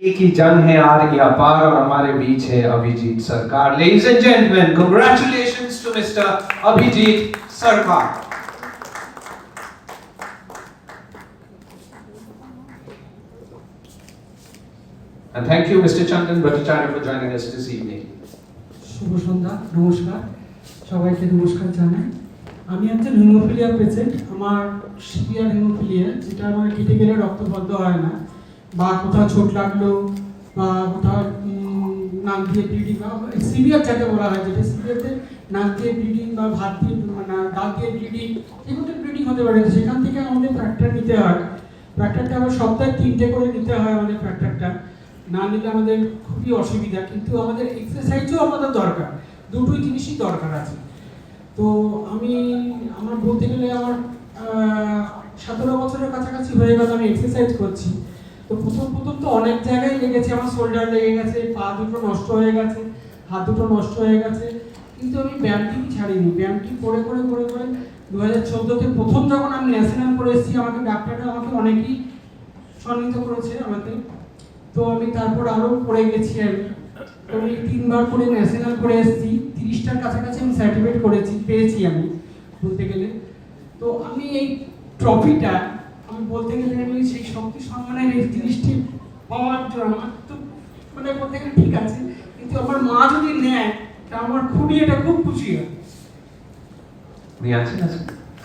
एक ही जंग है आर या पार और हमारे बीच है अभिजीत सरकार. Ladies and gentlemen, congratulations to Mr. Abhijit Sarkar. And thank you, Mr. Chandan Bhattacharya, for joining us this evening. শুভ সন্ধ্যা, নমস্কার সবাইকে, নমস্কার জানাই। আমি একজন হিমোফিলিয়া পেশেন্ট। আমার সিভিয়ার হিমোফিলিয়া, যেটা আমার কেটে গেলে রক্ত বন্ধ হয় না, বা কোথাও চোট লাগলো বা কোথাও নাক দিয়ে ব্লিডিং, বা সিভিয়ার যাকে বলা হয়, যেটা সিভিয়ারতে নাক দিয়ে ব্লিডিং বা ভাত দিয়ে মানে দাঁত দিয়ে ব্লিডিং, এগুলো ব্লিডিং হতে পারে। সেখান থেকে আমাদের ফ্র্যাকচার নিতে হয়। ফ্র্যাকচারটা আবার সপ্তাহে 3টে করে নিতে হয় আমাদের ফ্র্যাকচারটা। না নিলে আমাদের খুবই অসুবিধা, কিন্তু আমাদের এক্সারসাইজও আমাদের দরকার, দুটোই জিনিসই দরকার আছে। তো আমার বলতে গেলে আমার 17 বছরের কাছাকাছি হয়ে গেল আমি এক্সারসাইজ করছি। তো প্রথম তো অনেক জায়গায় লেগেছে, আমার শোল্ডার লেগে গেছে, পা দুটো নষ্ট হয়ে গেছে, হাত দুটো নষ্ট হয়ে গেছে, কিন্তু আমি ব্যায়ামটি ছাড়িনি। ব্যায়ামটি করে 2014-তে প্রথম যখন আমি ন্যাশনাল করে এসেছি, আমাকে ডাক্তাররা আমাকে অনেকেই সম্মানিত করেছে আমাকে। তো আমি তারপর আরও পড়ে গেছি। আমি 3বার করে ন্যাশনাল করে এসেছি, 30টার কাছাকাছি আমি সার্টিফিকেট পেয়েছি আমি বলতে গেলে। তো আমি এই ট্রফিটা আমি বলতে গেলে আমি সেই শক্তি সম্মানের এই জিনিসটি পাওয়ার জন্য আমার তো মানে বলতে গেলে ঠিক আছে, কিন্তু আমার মা যদি নেয় তা আমার এটা খুব খুশি হয়। উনি আছেন?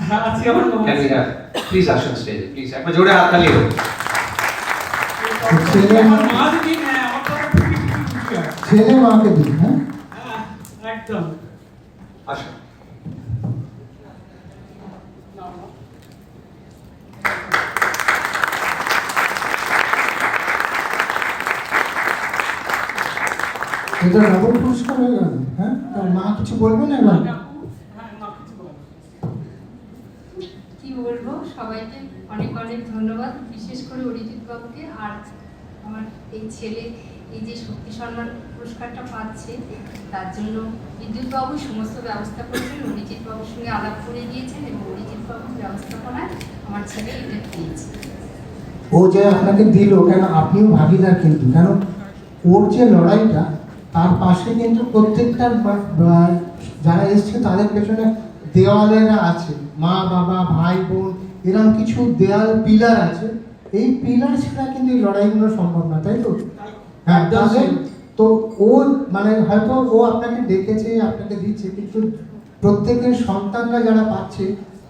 হ্যাঁ, আছি। আমার মা Can we have please আসুন স্টেজে, প্লিজ একবার জোরে হাত তালি হোক। আমার মা যদি নেয় আমার তো খুবই খুশি হয়। ছেলে মাকে দিন। হ্যাঁ, একদম। আসুন। এটা ডাবল পুরস্কার হয়ে গেল। হ্যাঁ, তার মা কিছু বলবেন এবার? কি বলবো, সবাইকে অনেক অনেক ধন্যবাদ, বিশেষ করে অরিজিৎ বাবুকে। আর আমার এই ছেলে এই যে শক্তি সম্মান পুরস্কারটা পাচ্ছে, তার জন্য বিদ্যুৎ বাবু সমস্ত ব্যবস্থা করেছেন, অরিজিৎ বাবুর সঙ্গে আলাপ করে দিয়েছেন, এবং অরিজিৎ বাবুর ব্যবস্থাপনায় আমার ছেলে এটা পেয়েছে। ও যে আপনাকে দিল, কেন আপনিও ভাগিদার কিন্তু, কেন ওর যে লড়াইটা, তার পাশে কিন্তু প্রত্যেকটা যারা এসছে তাদের পেছনে দেওয়ালেরা আছে, মা বাবা ভাই বোন, এরকম কিছু দেওয়াল পিলার আছে। এই পিলার ছাড়া কিন্তু এই লড়াইগুলো সম্ভব না, তাই তো? হ্যাঁ, তাহলে তো ও মানে হয়তো ও আপনাকে ডেকেছে, আপনাকে দিচ্ছে, কিন্তু প্রত্যেকের সন্তানরা যারা পাচ্ছে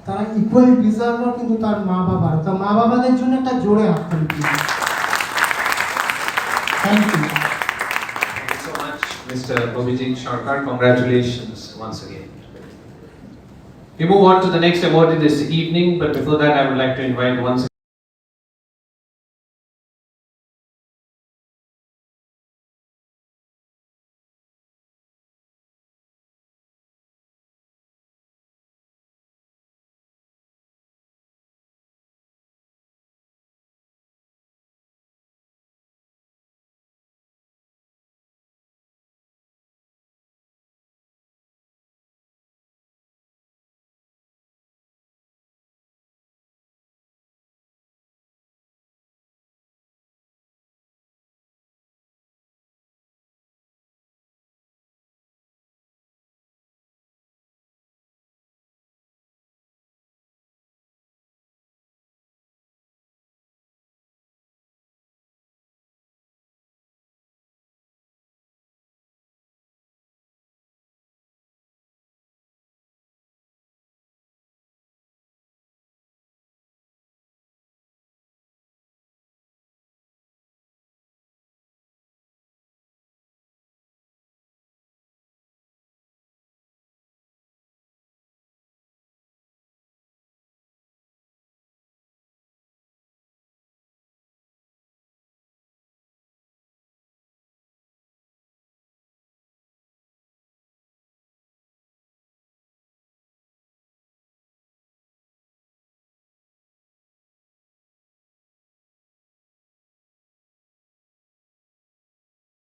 তারা ইকুয়াল ডিজার্ভার কিন্তু তার মা বাবার। তো মা বাবাদের জন্য একটা জোরে হাততালি দিন। Thank you. Thank you so much, Mr. Abhijit Sarkar. Congratulations once again. We move on to the next award this evening, but before that I would like to invite once